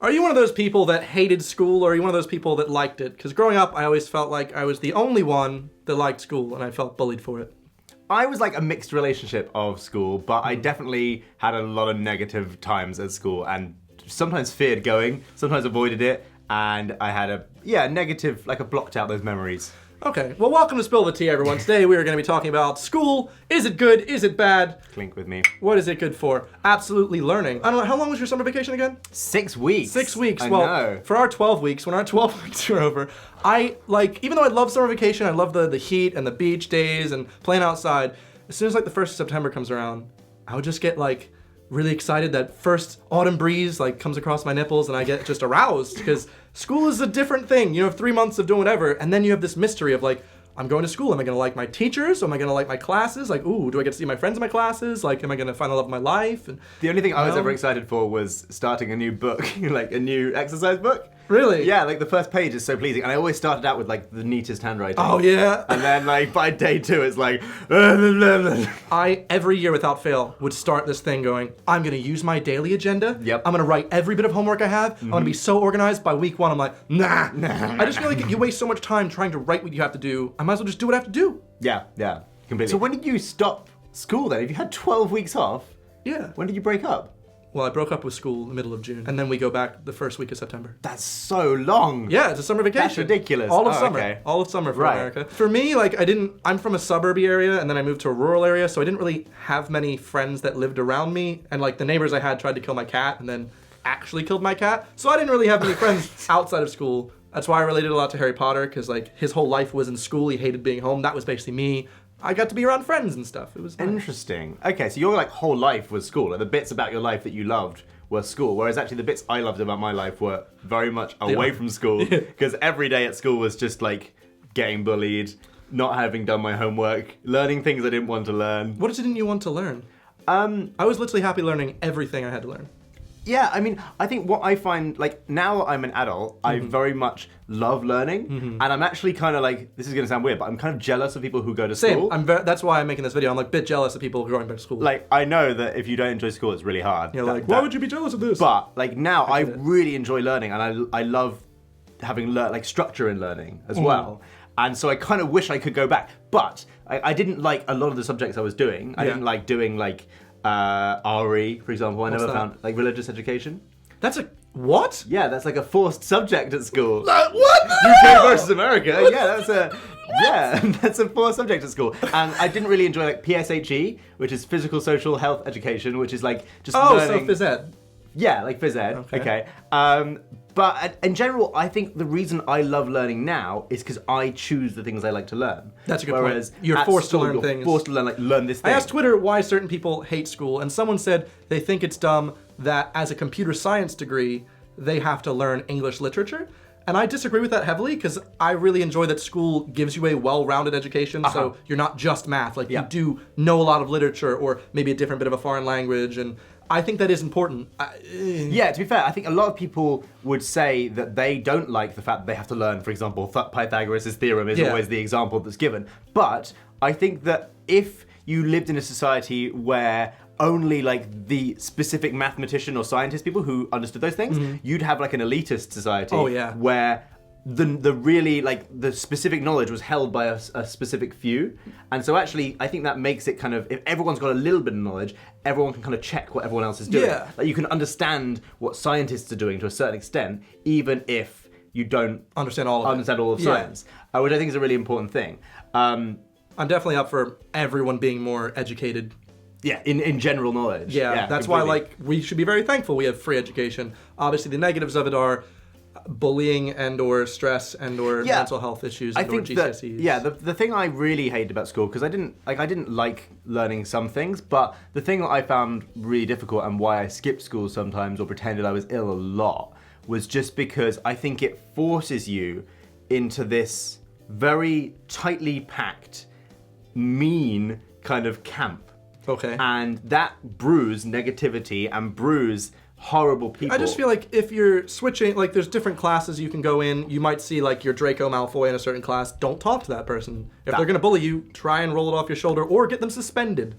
Are you one of those people that hated school, or are you one of those people that liked it? Because growing up, I always felt like I was the only one that liked school, and I felt bullied for it. I was like a mixed relationship of school, but I definitely had a lot of negative times at school and sometimes feared going, sometimes avoided it, and I had a negative, like I blocked out those memories. Okay, well, welcome to Spill the Tea, everyone. Today we are going to be talking about school. Is it good? Is it bad? Clink with me. What is it good for? Absolutely learning. I don't know, how long was your summer vacation again? 6 weeks. 6 weeks. I Well, know. for our 12 weeks, when our 12 weeks are over, even though I love summer vacation, I love the heat and the beach days and playing outside, as soon as like the 1st of September comes around, I would just get like really excited. That first autumn breeze like comes across my nipples and I get just aroused because school is a different thing. You have 3 months of doing whatever, and then you have this mystery of like, I'm going to school. Am I going to like my teachers? Am I going to like my classes? Like, ooh, do I get to see my friends in my classes? Like, am I going to find the love of my life? And The only thing I was ever excited for was starting a new book, like a new exercise book. Really? Yeah, like the first page is so pleasing, and I always started out with like the neatest handwriting. Oh yeah. And then like by day 2, it's like. I, every year without fail, would start this thing going, I'm gonna use my daily agenda. Yep. I'm gonna write every bit of homework I have. I'm gonna be so organized. By week 1, I'm like, nah. I just feel like you waste so much time trying to write what you have to do. I might as well just do what I have to do. Yeah, completely. So when did you stop school then? If you had 12 weeks off, Yeah. when did you break up? Well, I broke up with school in the middle of June, and then we go back the first week of September. That's so long. Yeah, it's a summer vacation. That's ridiculous. All of Oh, summer. okay. All of summer for Right. America. For me, like, I'm from a suburby area, and then I moved to a rural area, so I didn't really have many friends that lived around me. And, like, the neighbors I had tried to kill my cat, and then actually killed my cat. So I didn't really have many friends outside of school. That's why I related a lot to Harry Potter, because, like, his whole life was in school. He hated being home. That was basically me. I got to be around friends and stuff. It was nice. Interesting. Okay, so your like whole life was school. Like, the bits about your life that you loved were school, whereas actually the bits I loved about my life were very much away from school, because every day at school was just like getting bullied, not having done my homework, learning things I didn't want to learn. What didn't you want to learn? I was literally happy learning everything I had to learn. Yeah, I mean, I think what I find, like, now I'm an adult, I very much love learning, and I'm actually kind of like, this is going to sound weird, but I'm kind of jealous of people who go to school. That's why I'm making this video. I'm like a bit jealous of people going back to school. Like, I know that if you don't enjoy school, it's really hard. You're like, why would you be jealous of this? But, like, now I really enjoy learning, and I love having like structure in learning as well. And so I kind of wish I could go back. But I didn't like a lot of the subjects I was doing. I didn't like doing, like, RE, for example. I never found, like, religious education. That's a what? Yeah, that's like a forced subject at school. What? UK versus America. Yeah, that's a forced subject at school. And I didn't really enjoy like PSHE, which is physical social health education, which is like just learning. So phys ed. Yeah, like phys ed. Okay. But in general, I think the reason I love learning now is because I choose the things I like to learn. That's a good Whereas point. You're at forced school, to learn you're things. Forced to learn, learn this thing. I asked Twitter why certain people hate school, and someone said they think it's dumb that as a computer science degree, they have to learn English literature. And I disagree with that heavily, because I really enjoy that school gives you a well-rounded education, so you're not just math. Like, you do know a lot of literature, or maybe a different bit of a foreign language, and I think that is important. Yeah, to be fair, I think a lot of people would say that they don't like the fact that they have to learn, for example, Pythagoras' theorem is always the example that's given. But I think that if you lived in a society where only like the specific mathematician or scientist people who understood those things, you'd have like an elitist society where the really like the specific knowledge was held by a specific few. And so actually I think that makes it kind of, if everyone's got a little bit of knowledge, everyone can kind of check what everyone else is doing. Yeah. Like, you can understand what scientists are doing to a certain extent, even if you don't understand all of science, which I think is a really important thing. I'm definitely up for everyone being more educated. Yeah, in general knowledge. Yeah, that's completely. why, like, we should be very thankful we have free education. Obviously, the negatives of it are bullying and or stress and or mental health issues and or GCSEs. The thing I really hated about school, because I didn't like learning some things, but the thing that I found really difficult and why I skipped school sometimes or pretended I was ill a lot was just because I think it forces you into this very tightly packed, mean kind of camp. Okay. And that brews negativity and brews horrible people. I just feel like if you're switching, like, there's different classes you can go in. You might see, like, your Draco Malfoy in a certain class. Don't talk to that person. If they're going to bully you, try and roll it off your shoulder or get them suspended.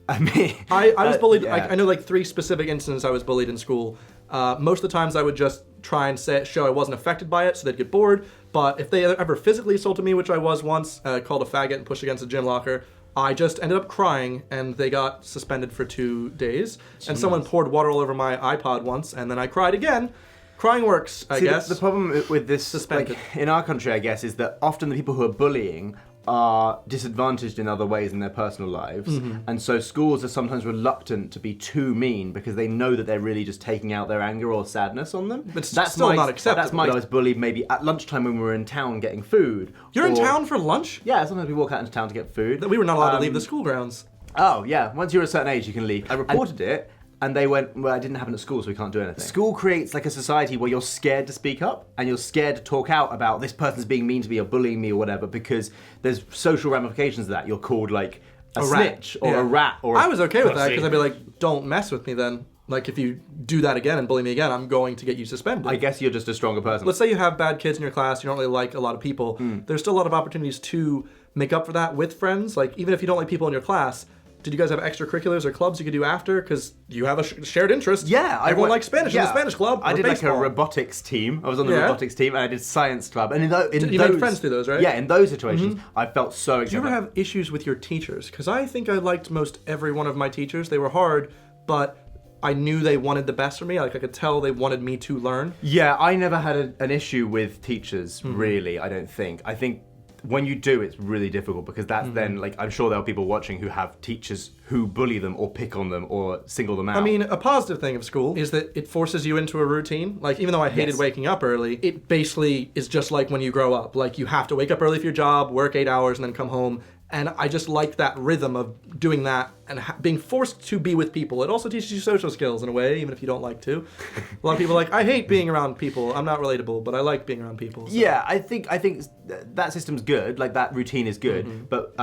I mean... I was bullied. I know, like, 3 specific instances I was bullied in school. Most of the times I would just try and show I wasn't affected by it, so they'd get bored. But if they ever physically assaulted me, which I was once, called a faggot and pushed against a gym locker, I just ended up crying, and they got suspended for 2 days. Jeez. And someone poured water all over my iPod once, and then I cried again. Crying works, I guess. The problem with this, like, in our country, I guess, is that often the people who are bullying are disadvantaged in other ways in their personal lives. And so schools are sometimes reluctant to be too mean because they know that they're really just taking out their anger or sadness on them. But that's still not acceptable. That's I was bullied maybe at lunchtime when we were in town getting food. You're in town for lunch? Yeah, sometimes we walk out into town to get food. We were not allowed to leave the school grounds. Oh, yeah. Once you're a certain age, you can leave. I reported it. And they went, well, it didn't happen at school, so we can't do anything. School creates like a society where you're scared to speak up and you're scared to talk out about this person's being mean to me or bullying me or whatever because there's social ramifications of that. You're called like a snitch or a rat or I was okay with that because I'd be like, don't mess with me then. Like if you do that again and bully me again, I'm going to get you suspended. I guess you're just a stronger person. Let's say you have bad kids in your class, you don't really like a lot of people. There's still a lot of opportunities to make up for that with friends. Like even if you don't like people in your class, did you guys have extracurriculars or clubs you could do after? Because you have a shared interest. Yeah. Everyone likes Spanish in the Spanish club. I did baseball. like a robotics team. I was on the robotics team and I did science club. And you made friends through those, right? Yeah, in those situations, I felt so excited. Do you ever have issues with your teachers? Because I think I liked most every one of my teachers. They were hard, but I knew they wanted the best for me. Like I could tell they wanted me to learn. Yeah, I never had an issue with teachers, really, I don't think. I think when you do, it's really difficult because that's then, like, I'm sure there are people watching who have teachers who bully them or pick on them or single them out. I mean, a positive thing of school is that it forces you into a routine. Like, even though I hated waking up early, it basically is just like when you grow up. Like, you have to wake up early for your job, work 8 hours, and then come home. And I just liked that rhythm of doing that and being forced to be with people. It also teaches you social skills in a way, even if you don't like to. A lot of people are like, I hate being around people. I'm not relatable, but I like being around people. So. Yeah, I think that system's good. Like, that routine is good. But,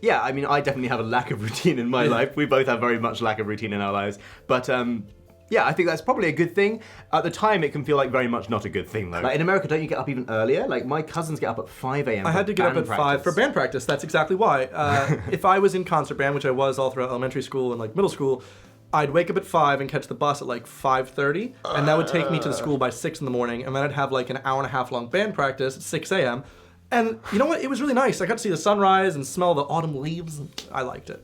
yeah, I mean, I definitely have a lack of routine in my life. We both have very much lack of routine in our lives. But, yeah, I think that's probably a good thing. At the time, it can feel like very much not a good thing, though. Like in America, don't you get up even earlier? Like my cousins get up at 5 a.m. I had to get up at 5 for band practice. That's exactly why. If I was in concert band, which I was all throughout elementary school and like middle school, I'd wake up at 5 and catch the bus at like 5:30, and that would take me to the school by 6 in the morning, and then I'd have like an hour and a half long band practice at 6 a.m. And you know what? It was really nice. I got to see the sunrise and smell the autumn leaves. I liked it.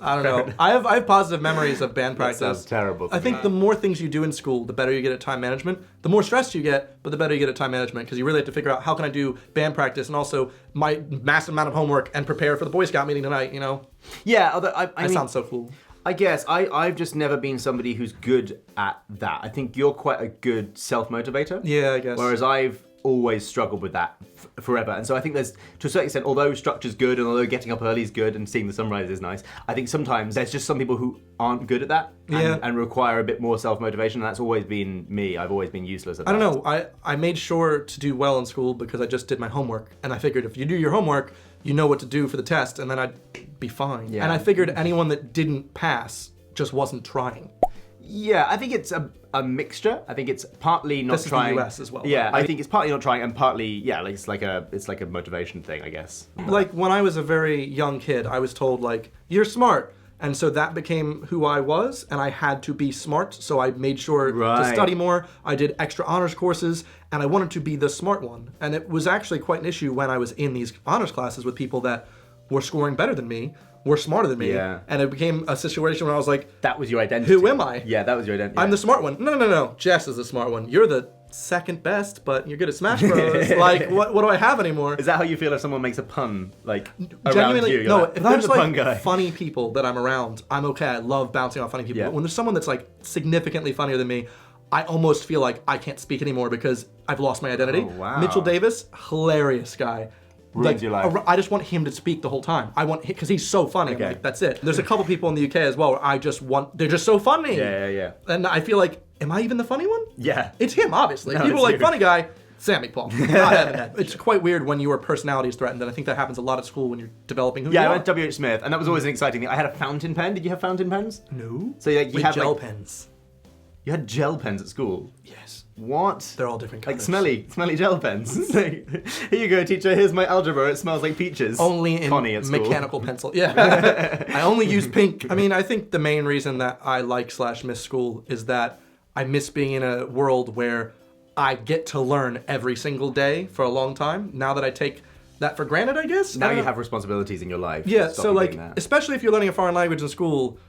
I don't know. I have positive memories of band practice. That sounds terrible. I think the more things you do in school, the better you get at time management. The more stressed you get, but the better you get at time management because you really have to figure out how can I do band practice and also my massive amount of homework and prepare for the Boy Scout meeting tonight, you know? Yeah, although I mean, sounds so cool. I guess I've just never been somebody who's good at that. I think you're quite a good self-motivator. Yeah, I guess. Whereas I've always struggled with that forever. And so I think there's, to a certain extent, although structure's good and although getting up early is good and seeing the sunrise is nice, I think sometimes there's just some people who aren't good at that and require a bit more self-motivation. And that's always been me. I've always been useless at that. I don't know. I made sure to do well in school because I just did my homework. And I figured if you do your homework, you know what to do for the test, and then I'd be fine. Yeah. And I figured anyone that didn't pass just wasn't trying. Yeah, I think it's a mixture. I think it's partly not trying. This is the US as well. Yeah, I think it's partly not trying and partly, like it's like a motivation thing, I guess. Like when I was a very young kid, I was told like, you're smart. And so that became who I was, and I had to be smart, so I made sure to study more. I did extra honors courses, and I wanted to be the smart one. And it was actually quite an issue when I was in these honors classes with people that were scoring better than me, were smarter than me. Yeah. And it became a situation where I was like, that was your identity. Who am I? Yeah, that was your identity. I'm the smart one. No. Jess is the smart one. You're the second best, but you're good at Smash Bros. Like, what do I have anymore? Is that how you feel if someone makes a pun, like, genuinely, around you? No, like, if there's the pun like guy. funny people that I'm around, I'm okay. I love bouncing off funny people. Yeah. But when there's someone that's like significantly funnier than me, I almost feel like I can't speak anymore because I've lost my identity. Oh, wow. Mitchell Davis, hilarious guy. Ruins your life. I just want him to speak the whole time. Because he's so funny. Okay. Like, that's it. There's a couple people in the UK as well where they're just so funny. Yeah. And I feel like, am I even the funny one? Yeah. It's him, obviously. No, People it's are like, you. funny guy, Sammy Paul. Not having that. It's quite weird when your personality is threatened, and I think that happens a lot at school when you're developing who you are. Yeah, I went to W.H. Smith, and that was always an exciting thing. I had a fountain pen. Did you have fountain pens? No. So like, you have gel like, pens. You had gel pens at school. Yes. What? They're all different colors. Like smelly gel pens. It's like, here you go, teacher. Here's my algebra. It smells like peaches. Only in Connie at school. mechanical pencil. Yeah. I only use pink. I mean, I think the main reason that I like/miss school is that I miss being in a world where I get to learn every single day for a long time. Now that I take that for granted, I guess. Now you have responsibilities in your life. Yeah, Stop so you like, doing that. especially if you're learning a foreign language in school,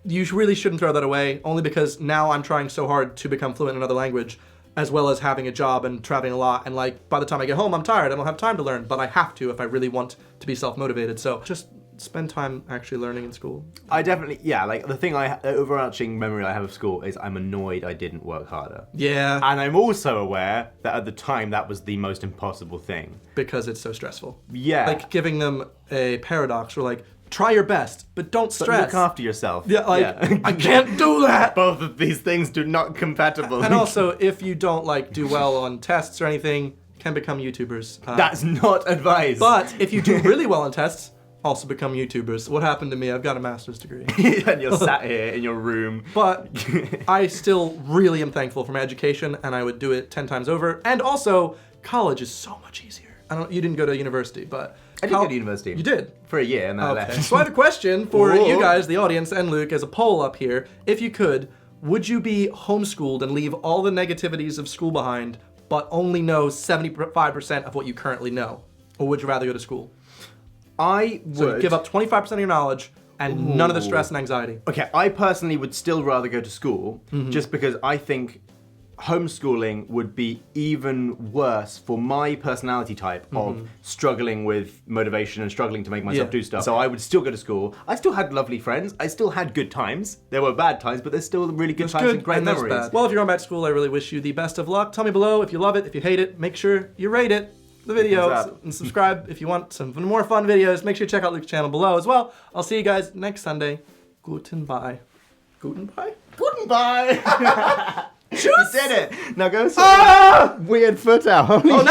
you really shouldn't throw that away, only because now I'm trying so hard to become fluent in another language, as well as having a job and traveling a lot, and like, by the time I get home, I'm tired, I don't have time to learn, but I have to if I really want to be self-motivated, so just spend time actually learning in school. I definitely, yeah, like the overarching memory I have of school is I'm annoyed I didn't work harder. Yeah, And I'm also aware that at the time that was the most impossible thing. because it's so stressful. Yeah. Like, giving them a paradox where like, try your best, but don't But stress. look after yourself. Yeah, like, I can't do that! Both of these things do not compatible. And also, if you don't like do well on tests or anything, can become YouTubers. That's not advice. But if you do really well on tests, also become YouTubers. What happened to me? I've got a master's degree. And you're sat here in your room. But I still really am thankful for my education, and I would do it 10 times over. And also, college is so much easier. You didn't go to university, but... I did go to university. You did? For a year, and then I Okay. left. So I have a question for Whoa. you guys, the audience, and Luke, as a poll up here. If you could, would you be homeschooled and leave all the negativities of school behind, but only know 75% of what you currently know? Or would you rather go to school? I would... So you give up 25% of your knowledge and none of the stress and anxiety. Okay, I personally would still rather go to school, just because I think homeschooling would be even worse for my personality type of struggling with motivation and struggling to make myself Yeah. do stuff. So I would still go to school. I still had lovely friends. I still had good times. There were bad times, but there's still really good times and great and there's memories. bad. Well, if you're going back to school, I really wish you the best of luck. Tell me below if you love it, if you hate it. Make sure you rate it, the video, Thumbs up. and subscribe if you want some more fun videos. Make sure you check out Luke's channel below as well. I'll see you guys next Sunday. Guten bye. Guten bye? Goodbye! You did it! Now go weird foot out. Oh,